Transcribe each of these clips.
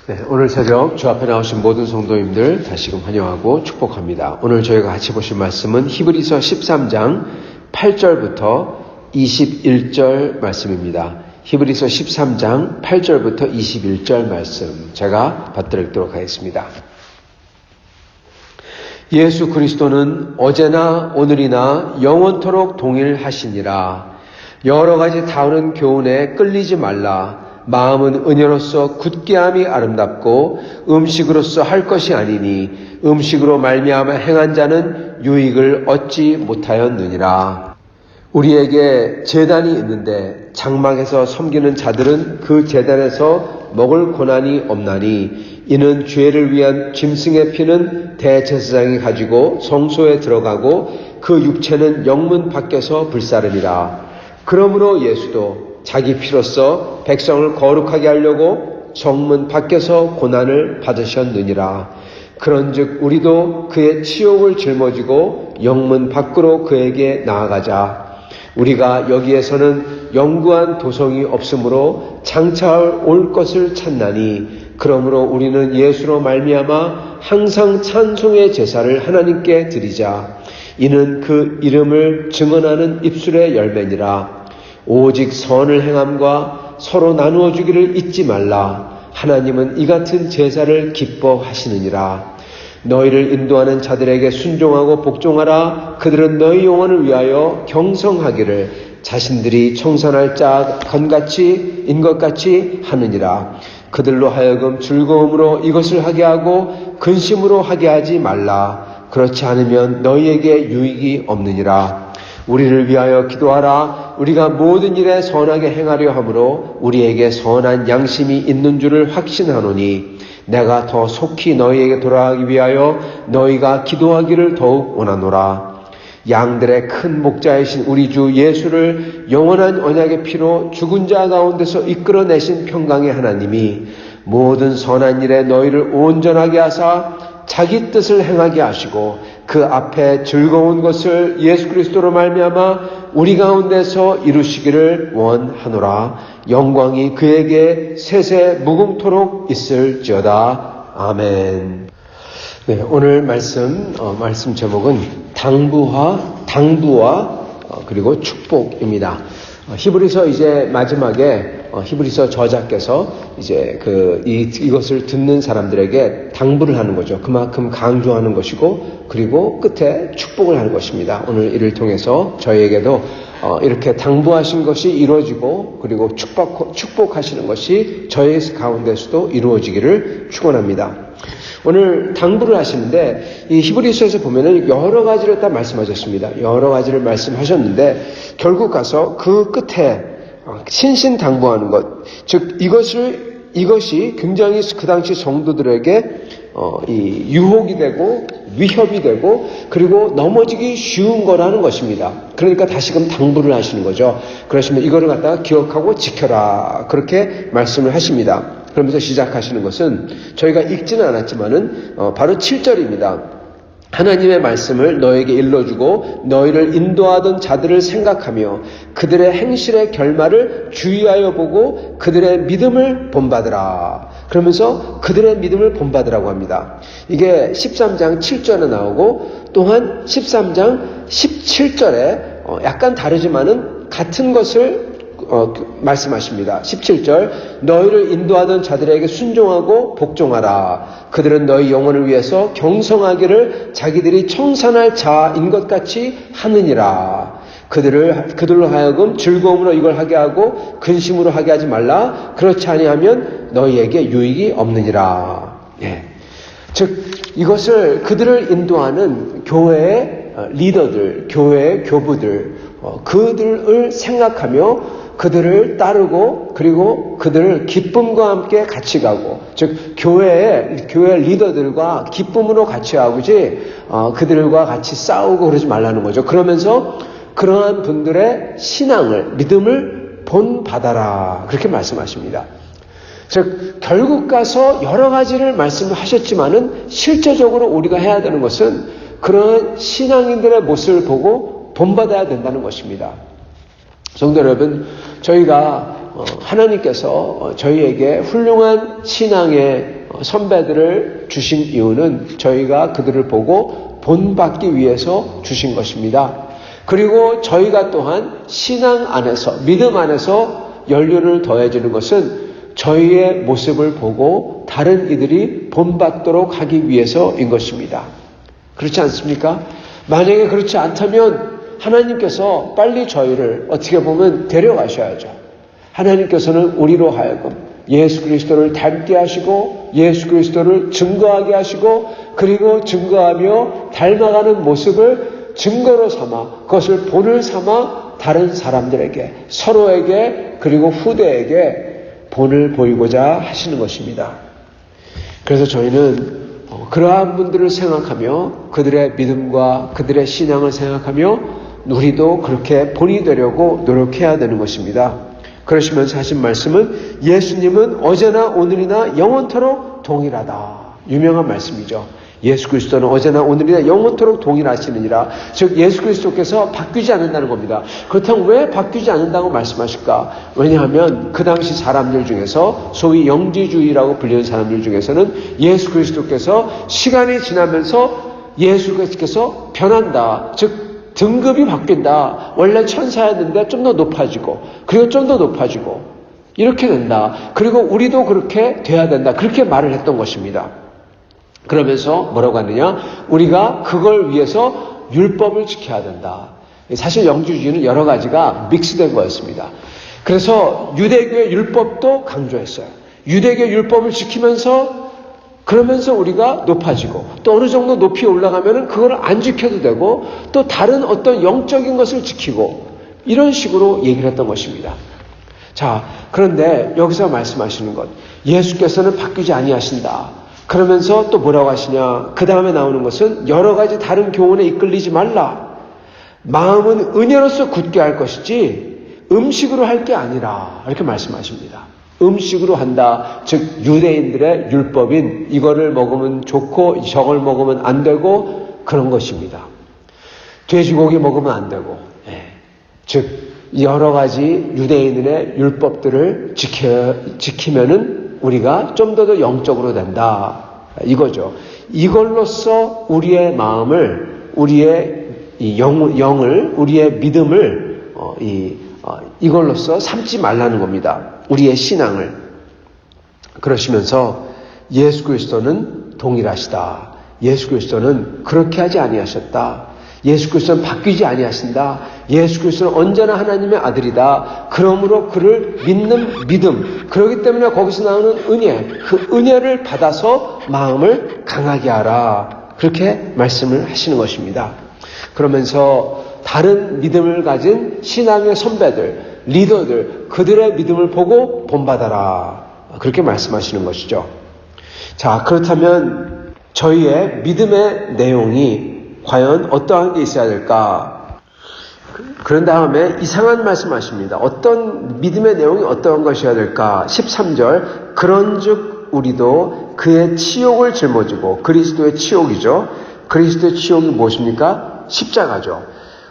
네, 오늘 새벽 주 앞에 나오신 모든 성도님들 다시금 환영하고 축복합니다. 오늘 저희가 같이 보실 말씀은 히브리서 13장 8절부터 21절 말씀입니다. 히브리서 13장 8절부터 21절 말씀 제가 받들도록 하겠습니다. 예수 그리스도는 어제나 오늘이나 영원토록 동일하시니라. 여러 가지 다른 교훈에 끌리지 말라. 마음은 은혜로서 굳게함이 아름답고 음식으로서 할 것이 아니니 음식으로 말미암아 행한 자는 유익을 얻지 못하였느니라. 우리에게 제단이 있는데 장막에서 섬기는 자들은 그 제단에서 먹을 고난이 없나니 이는 죄를 위한 짐승의 피는 대제사장이 가지고 성소에 들어가고 그 육체는 영문 밖에서 불사름이라. 그러므로 예수도 자기 피로써 백성을 거룩하게 하려고 정문 밖에서 고난을 받으셨느니라. 그런즉 우리도 그의 치욕을 짊어지고 영문 밖으로 그에게 나아가자. 우리가 여기에서는 영구한 도성이 없으므로 장차 올 것을 찾나니 그러므로 우리는 예수로 말미암아 항상 찬송의 제사를 하나님께 드리자. 이는 그 이름을 증언하는 입술의 열매니라. 오직 선을 행함과 서로 나누어 주기를 잊지 말라. 하나님은 이 같은 제사를 기뻐하시느니라. 너희를 인도하는 자들에게 순종하고 복종하라. 그들은 너희 영혼을 위하여 경성하기를 자신들이 청산할 자 인것 같이 하느니라. 그들로 하여금 즐거움으로 이것을 하게 하고 근심으로 하게 하지 말라. 그렇지 않으면 너희에게 유익이 없느니라. 우리를 위하여 기도하라. 우리가 모든 일에 선하게 행하려 함으로 우리에게 선한 양심이 있는 줄을 확신하노니 내가 더 속히 너희에게 돌아가기 위하여 너희가 기도하기를 더욱 원하노라. 양들의 큰 목자이신 우리 주 예수를 영원한 언약의 피로 죽은 자 가운데서 이끌어내신 평강의 하나님이 모든 선한 일에 너희를 온전하게 하사 자기 뜻을 행하게 하시고 그 앞에 즐거운 것을 예수 그리스도로 말미암아 우리 가운데서 이루시기를 원하노라. 영광이 그에게 세세 무궁토록 있을지어다. 아멘. 네, 오늘 말씀 제목은 당부와 그리고 축복입니다. 히브리서 이제 마지막에 히브리서 저자께서 이제 이것을 듣는 사람들에게 당부를 하는 거죠. 그만큼 강조하는 것이고 그리고 끝에 축복을 하는 것입니다. 오늘 이를 통해서 저희에게도 이렇게 당부하신 것이 이루어지고 그리고 축복하시는 것이 저희 가운데서도 이루어지기를 축원합니다. 오늘 당부를 하시는데 이 히브리서에서 보면은 여러 가지를 다 말씀하셨습니다. 여러 가지를 말씀하셨는데 결국 가서 그 끝에 신신당부하는 것, 즉 이것이 굉장히 그 당시 성도들에게 이 유혹이 되고 위협이 되고 그리고 넘어지기 쉬운 거라는 것입니다. 그러니까 다시금 당부를 하시는 거죠. 그러시면 이거를 갖다가 기억하고 지켜라 그렇게 말씀을 하십니다. 그러면서 시작하시는 것은 저희가 읽지는 않았지만은 바로 7절입니다. 하나님의 말씀을 너에게 일러주고 너희를 인도하던 자들을 생각하며 그들의 행실의 결말을 주의하여 보고 그들의 믿음을 본받으라. 그러면서 그들의 믿음을 본받으라고 합니다. 이게 13장 7절에 나오고 또한 13장 17절에 약간 다르지만은 같은 것을 말씀하십니다. 17절 너희를 인도하던 자들에게 순종하고 복종하라. 그들은 너희 영혼을 위해서 경성하기를 자기들이 청산할 자인 것 같이 하느니라. 그들로 하여금 즐거움으로 이걸 하게 하고 근심으로 하게 하지 말라. 그렇지 아니하면 너희에게 유익이 없느니라. 예. 즉 이것을 그들을 인도하는 교회의 리더들, 교회의 교부들 그들을 생각하며 그들을 따르고 그리고 그들을 기쁨과 함께 같이 가고 즉 교회 리더들과 기쁨으로 같이 하고지 그들과 같이 싸우고 그러지 말라는 거죠. 그러면서 그러한 분들의 신앙을 믿음을 본받아라 그렇게 말씀하십니다. 즉 결국 가서 여러 가지를 말씀하셨지만은 실제적으로 우리가 해야 되는 것은 그런 신앙인들의 모습을 보고 본받아야 된다는 것입니다. 성도 여러분, 저희가 하나님께서 저희에게 훌륭한 신앙의 선배들을 주신 이유는 저희가 그들을 보고 본받기 위해서 주신 것입니다. 그리고 저희가 또한 신앙 안에서, 믿음 안에서 연륜을 더해주는 것은 저희의 모습을 보고 다른 이들이 본받도록 하기 위해서인 것입니다. 그렇지 않습니까? 만약에 그렇지 않다면 하나님께서 빨리 저희를 어떻게 보면 데려가셔야죠. 하나님께서는 우리로 하여금 예수 그리스도를 닮게 하시고 예수 그리스도를 증거하게 하시고 그리고 증거하며 닮아가는 모습을 증거로 삼아 그것을 본을 삼아 다른 사람들에게 서로에게 그리고 후대에게 본을 보이고자 하시는 것입니다. 그래서 저희는 그러한 분들을 생각하며 그들의 믿음과 그들의 신앙을 생각하며 우리도 그렇게 본이 되려고 노력해야 되는 것입니다. 그러시면서 하신 말씀은 예수님은 어제나 오늘이나 영원토록 동일하다. 유명한 말씀이죠. 예수 그리스도는 어제나 오늘이나 영원토록 동일하시느니라. 즉 예수 그리스도께서 바뀌지 않는다는 겁니다. 그렇다면 왜 바뀌지 않는다고 말씀하실까? 왜냐하면 그 당시 사람들 중에서 소위 영지주의라고 불리는 사람들 중에서는 예수 그리스도께서 시간이 지나면서 예수 그리스도께서 변한다. 즉 등급이 바뀐다. 원래 천사였는데 좀 더 높아지고 그리고 좀 더 높아지고 이렇게 된다. 그리고 우리도 그렇게 돼야 된다. 그렇게 말을 했던 것입니다. 그러면서 뭐라고 하느냐? 우리가 그걸 위해서 율법을 지켜야 된다. 사실 영지주의는 여러 가지가 믹스된 거였습니다. 그래서 유대교의 율법도 강조했어요. 유대교 율법을 지키면서 그러면서 우리가 높아지고 또 어느 정도 높이 올라가면은 그걸 안 지켜도 되고 또 다른 어떤 영적인 것을 지키고 이런 식으로 얘기를 했던 것입니다. 자, 그런데 여기서 말씀하시는 것 예수께서는 바뀌지 아니하신다. 그러면서 또 뭐라고 하시냐? 그 다음에 나오는 것은 여러 가지 다른 교훈에 이끌리지 말라. 마음은 은혜로서 굳게 할 것이지 음식으로 할 게 아니라 이렇게 말씀하십니다. 음식으로 한다. 즉 유대인들의 율법인 이거를 먹으면 좋고 저걸 먹으면 안 되고 그런 것입니다. 돼지고기 먹으면 안 되고 즉 여러 가지 유대인들의 율법들을 지키면은 우리가 좀 더 영적으로 된다. 이거죠. 이걸로써 우리의 마음을, 우리의 영을, 우리의 믿음을 이걸로써 삼지 말라는 겁니다. 우리의 신앙을. 그러시면서 예수 그리스도는 동일하시다. 예수 그리스도는 그렇게 하지 아니하셨다. 예수 그리스도는 바뀌지 아니하신다. 예수 그리스도는 언제나 하나님의 아들이다. 그러므로 그를 믿는 믿음. 그렇기 때문에 거기서 나오는 은혜. 그 은혜를 받아서 마음을 강하게 하라. 그렇게 말씀을 하시는 것입니다. 그러면서 다른 믿음을 가진 신앙의 선배들, 리더들, 그들의 믿음을 보고 본받아라. 그렇게 말씀하시는 것이죠. 자, 그렇다면 저희의 믿음의 내용이 과연 어떠한 게 있어야 될까? 그런 다음에 이상한 말씀하십니다. 어떤 믿음의 내용이 어떠한 것이어야 될까? 13절 그런즉 우리도 그의 치욕을 짊어지고 그리스도의 치욕이죠. 그리스도의 치욕이 무엇입니까? 십자가죠.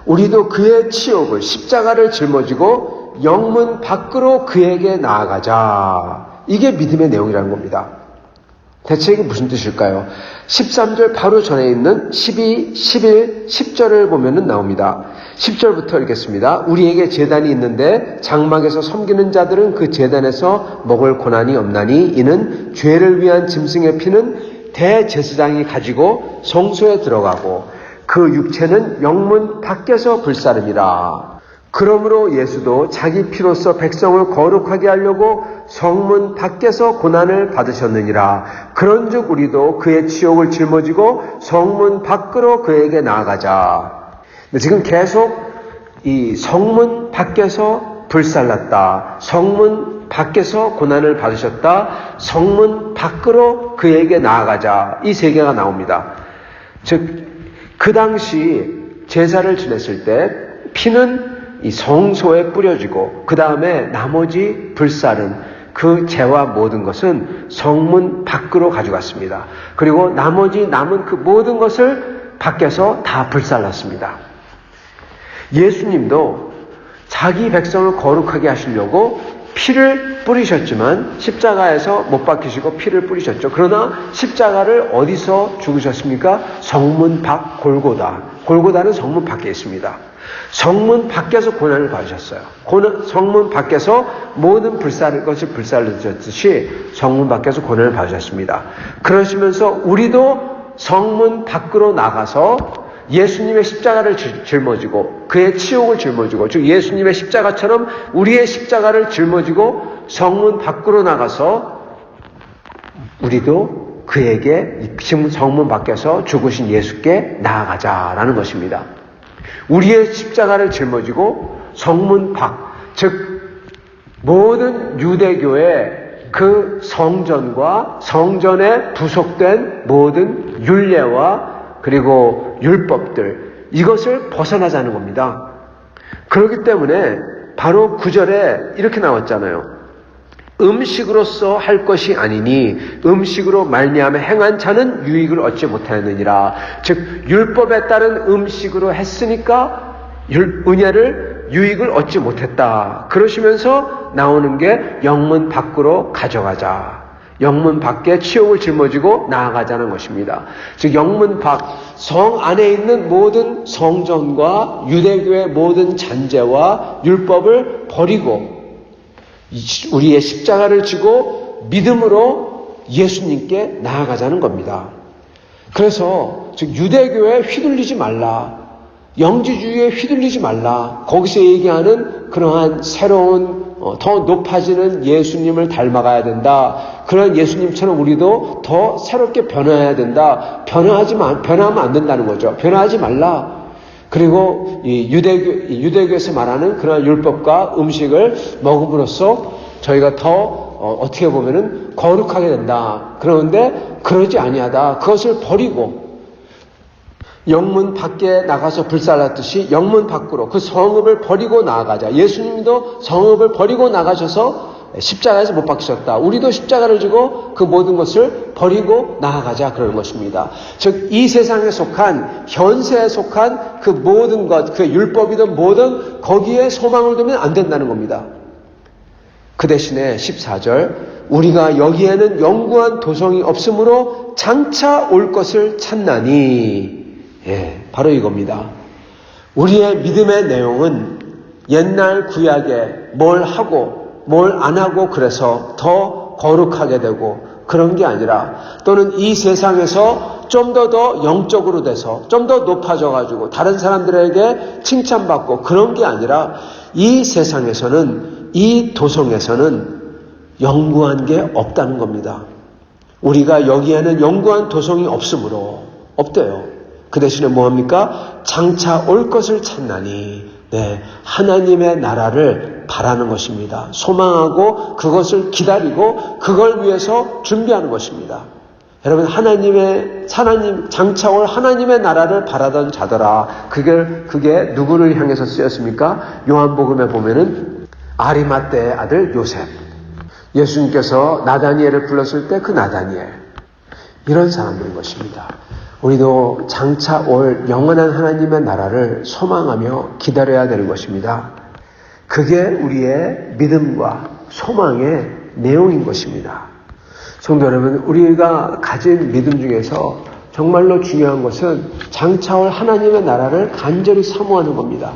우리도 그의 치욕을 십자가를 짊어지고 영문 밖으로 그에게 나아가자. 이게 믿음의 내용이라는 겁니다. 대체 이게 무슨 뜻일까요? 13절 바로 전에 있는 12, 11, 10절을 보면은 나옵니다. 10절부터 읽겠습니다. 우리에게 제단이 있는데 장막에서 섬기는 자들은 그 제단에서 먹을 고난이 없나니 이는 죄를 위한 짐승의 피는 대제사장이 가지고 성소에 들어가고 그 육체는 영문 밖에서 불사름이라. 그러므로 예수도 자기 피로써 백성을 거룩하게 하려고 성문 밖에서 고난을 받으셨느니라. 그런즉 우리도 그의 치욕을 짊어지고 성문 밖으로 그에게 나아가자. 지금 계속 이 성문 밖에서 불살랐다. 성문 밖에서 고난을 받으셨다. 성문 밖으로 그에게 나아가자. 이 세 개가 나옵니다. 즉 그 당시 제사를 지냈을 때 피는 이 성소에 뿌려지고 그 다음에 나머지 불살은 그 죄와 모든 것은 성문 밖으로 가져갔습니다. 그리고 나머지 남은 그 모든 것을 밖에서 다 불살랐습니다. 예수님도 자기 백성을 거룩하게 하시려고 피를 뿌리셨지만 십자가에서 못 박히시고 피를 뿌리셨죠. 그러나 십자가를 어디서 죽으셨습니까? 성문 밖 골고다. 골고다는 성문 밖에 있습니다. 성문 밖에서 고난을 받으셨어요. 성문 밖에서 모든 것을 불살르셨듯이 성문 밖에서 고난을 받으셨습니다. 그러시면서 우리도 성문 밖으로 나가서 예수님의 십자가를 짊어지고 그의 치욕을 짊어지고, 즉 예수님의 십자가처럼 우리의 십자가를 짊어지고 성문 밖으로 나가서 우리도 그에게 지금 성문 밖에서 죽으신 예수께 나아가자라는 것입니다. 우리의 십자가를 짊어지고 성문 밖, 즉 모든 유대교의 그 성전과 성전에 부속된 모든 율례와 그리고 율법들, 이것을 벗어나자는 겁니다. 그렇기 때문에 바로 9절에 이렇게 나왔잖아요. 음식으로서 할 것이 아니니 음식으로 말미암아 행한 자는 유익을 얻지 못하느니라. 즉 율법에 따른 음식으로 했으니까 은혜를 유익을 얻지 못했다. 그러시면서 나오는 게 영문 밖으로 가져가자. 영문 밖에 치욕을 짊어지고 나아가자는 것입니다. 즉 영문 밖, 성 안에 있는 모든 성전과 유대교의 모든 잔재와 율법을 버리고 우리의 십자가를 지고 믿음으로 예수님께 나아가자는 겁니다. 그래서 즉 유대교에 휘둘리지 말라, 영지주의에 휘둘리지 말라, 거기서 얘기하는 그러한 새로운 더 높아지는 예수님을 닮아가야 된다. 그런 예수님처럼 우리도 더 새롭게 변화해야 된다. 변화하면 안 된다는 거죠. 변화하지 말라. 그리고 이 유대교에서 말하는 그런 율법과 음식을 먹음으로써 저희가 더 어떻게 보면은 거룩하게 된다. 그런데 그러지 아니하다. 그것을 버리고 영문 밖에 나가서 불살랐듯이 영문 밖으로 그 성읍을 버리고 나아가자. 예수님도 성읍을 버리고 나가셔서 십자가에서 못 박히셨다. 우리도 십자가를 지고 그 모든 것을 버리고 나아가자, 그러는 것입니다. 즉 이 세상에 속한, 현세에 속한 그 모든 것, 그 율법이든 뭐든 거기에 소망을 두면 안 된다는 겁니다. 그 대신에 14절, 우리가 여기에는 영구한 도성이 없으므로 장차 올 것을 찾나니, 바로 이겁니다. 우리의 믿음의 내용은 옛날 구약에 뭘 하고 뭘 안 하고 그래서 더 거룩하게 되고 그런 게 아니라, 또는 이 세상에서 좀 더 영적으로 돼서 좀 더 높아져 가지고 다른 사람들에게 칭찬받고 그런 게 아니라, 이 세상에서는, 이 도성에서는 영구한 게 없다는 겁니다. 우리가 여기에는 영구한 도성이 없으므로 없대요. 그 대신에 뭐합니까? 장차 올 것을 찾나니, 하나님의 나라를 바라는 것입니다. 소망하고 그것을 기다리고 그걸 위해서 준비하는 것입니다. 여러분, 장차 올 하나님의 나라를 바라던 자더라. 그게 누구를 향해서 쓰였습니까? 요한복음에 보면은 아리마떼의 아들 요셉, 예수님께서 나다니엘을 불렀을 때 그 나다니엘, 이런 사람들인 것입니다. 우리도 장차 올 영원한 하나님의 나라를 소망하며 기다려야 되는 것입니다. 그게 우리의 믿음과 소망의 내용인 것입니다. 성도 여러분, 우리가 가진 믿음 중에서 정말로 중요한 것은 장차 올 하나님의 나라를 간절히 사모하는 겁니다.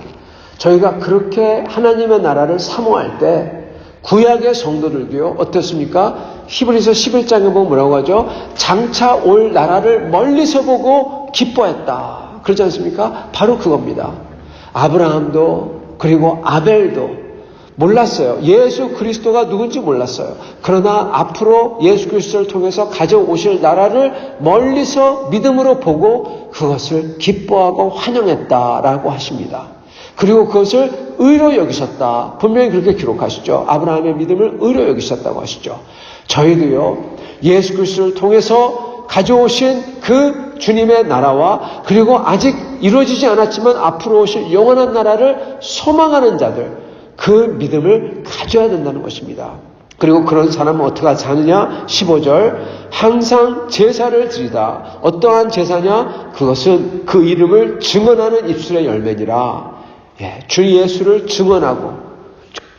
저희가 그렇게 하나님의 나라를 사모할 때 구약의 성도들도요, 어떻습니까? 히브리서 11장에 보면 뭐라고 하죠? 장차 올 나라를 멀리서 보고 기뻐했다. 그렇지 않습니까? 바로 그겁니다. 아브라함도 그리고 아벨도 몰랐어요. 예수 그리스도가 누군지 몰랐어요. 그러나 앞으로 예수 그리스도를 통해서 가져오실 나라를 멀리서 믿음으로 보고 그것을 기뻐하고 환영했다라고 하십니다. 그리고 그것을 의로 여기셨다. 분명히 그렇게 기록하시죠. 아브라함의 믿음을 의로 여기셨다고 하시죠. 저희도요, 예수 그리스도를 통해서 가져오신 그 주님의 나라와, 그리고 아직 이루어지지 않았지만 앞으로 오실 영원한 나라를 소망하는 자들, 그 믿음을 가져야 된다는 것입니다. 그리고 그런 사람은 어떻게 사느냐? 15절, 항상 제사를 드리다. 어떠한 제사냐? 그것은 그 이름을 증언하는 입술의 열매니라. 주 예수를 증언하고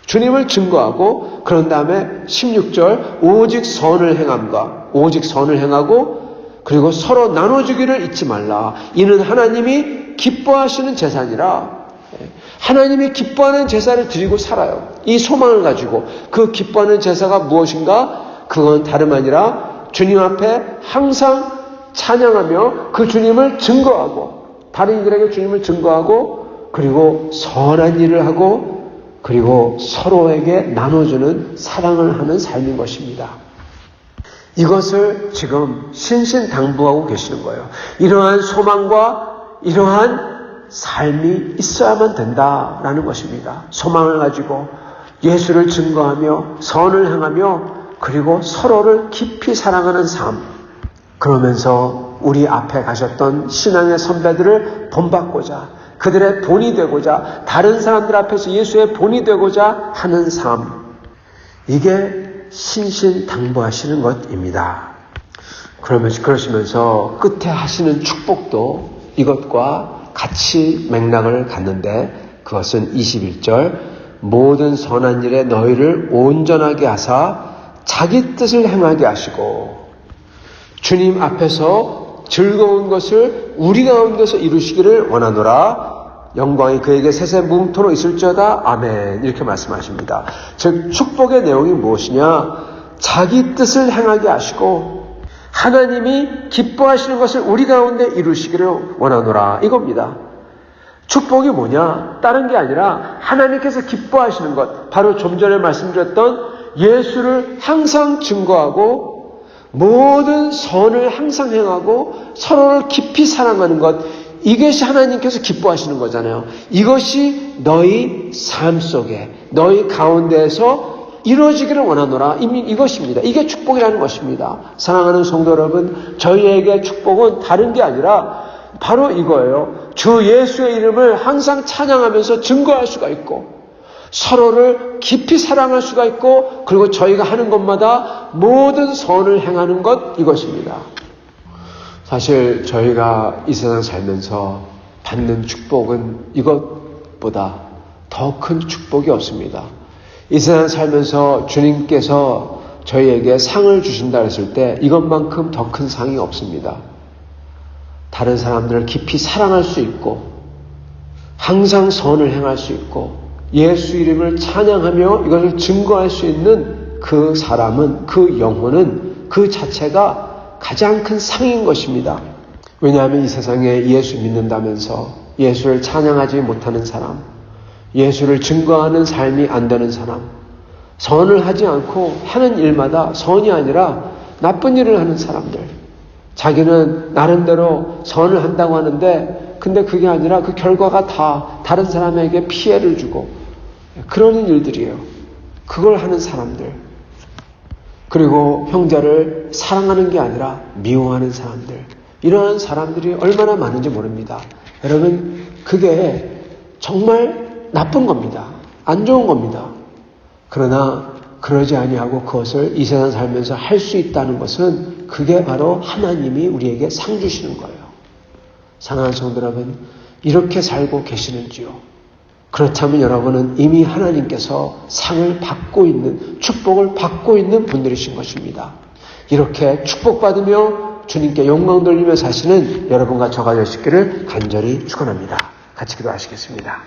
주님을 증거하고 그런 다음에 16절 오직 선을 행하고 그리고 서로 나눠주기를 잊지 말라. 이는 하나님이 기뻐하시는 제사니라. 하나님이 기뻐하는 제사를 드리고 살아요. 이 소망을 가지고 그 기뻐하는 제사가 무엇인가? 그건 다름 아니라 주님 앞에 항상 찬양하며 그 주님을 증거하고 다른 이들에게 주님을 증거하고 그리고 선한 일을 하고 그리고 서로에게 나눠주는 사랑을 하는 삶인 것입니다. 이것을 지금 신신당부하고 계시는 거예요. 이러한 소망과 이러한 삶이 있어야만 된다라는 것입니다. 소망을 가지고 예수를 증거하며 선을 행하며 그리고 서로를 깊이 사랑하는 삶. 그러면서 우리 앞에 가셨던 신앙의 선배들을 본받고자 그들의 본이 되고자 다른 사람들 앞에서 예수의 본이 되고자 하는 삶. 이게 신신당부하시는 것입니다. 그러시면서 끝에 하시는 축복도 이것과 같이 맥락을 갖는데 그것은 21절 모든 선한 일에 너희를 온전하게 하사 자기 뜻을 행하게 하시고 주님 앞에서 즐거운 것을 우리 가운데서 이루시기를 원하노라. 영광이 그에게 세세 무궁토록 있을지어다. 아멘. 이렇게 말씀하십니다. 즉 축복의 내용이 무엇이냐? 자기 뜻을 행하게 하시고 하나님이 기뻐하시는 것을 우리 가운데 이루시기를 원하노라. 이겁니다. 축복이 뭐냐? 다른 게 아니라 하나님께서 기뻐하시는 것. 바로 좀 전에 말씀드렸던 예수를 항상 증거하고 모든 선을 항상 행하고 서로를 깊이 사랑하는 것. 이것이 하나님께서 기뻐하시는 거잖아요. 이것이 너희 삶 속에 너희 가운데에서 이루어지기를 원하노라. 이것입니다. 이게 축복이라는 것입니다. 사랑하는 성도 여러분, 저희에게 축복은 다른 게 아니라 바로 이거예요. 주 예수의 이름을 항상 찬양하면서 증거할 수가 있고 서로를 깊이 사랑할 수가 있고 그리고 저희가 하는 것마다 모든 선을 행하는 것, 이것입니다. 사실 저희가 이 세상 살면서 받는 축복은 이것보다 더 큰 축복이 없습니다. 이 세상 살면서 주님께서 저희에게 상을 주신다 했을 때 이것만큼 더 큰 상이 없습니다. 다른 사람들을 깊이 사랑할 수 있고 항상 선을 행할 수 있고 예수 이름을 찬양하며 이것을 증거할 수 있는 그 사람은, 그 영혼은 그 자체가 가장 큰 상인 것입니다. 왜냐하면 이 세상에 예수 믿는다면서 예수를 찬양하지 못하는 사람, 예수를 증거하는 삶이 안 되는 사람, 선을 하지 않고 하는 일마다 선이 아니라 나쁜 일을 하는 사람들, 자기는 나름대로 선을 한다고 하는데 근데 그게 아니라 그 결과가 다 다른 사람에게 피해를 주고 그러는 일들이에요. 그걸 하는 사람들, 그리고 형제를 사랑하는 게 아니라 미워하는 사람들, 이러한 사람들이 얼마나 많은지 모릅니다. 여러분, 그게 정말 나쁜 겁니다. 안 좋은 겁니다. 그러나 그러지 아니하고 그것을 이 세상 살면서 할 수 있다는 것은 그게 바로 하나님이 우리에게 상 주시는 거예요. 사랑하는 성도 여러분, 이렇게 살고 계시는지요? 그렇다면 여러분은 이미 하나님께서 상을 받고 있는, 축복을 받고 있는 분들이신 것입니다. 이렇게 축복받으며 주님께 영광 돌리며 사시는 여러분과 저가 되시기를 간절히 축원합니다. 같이 기도하시겠습니다.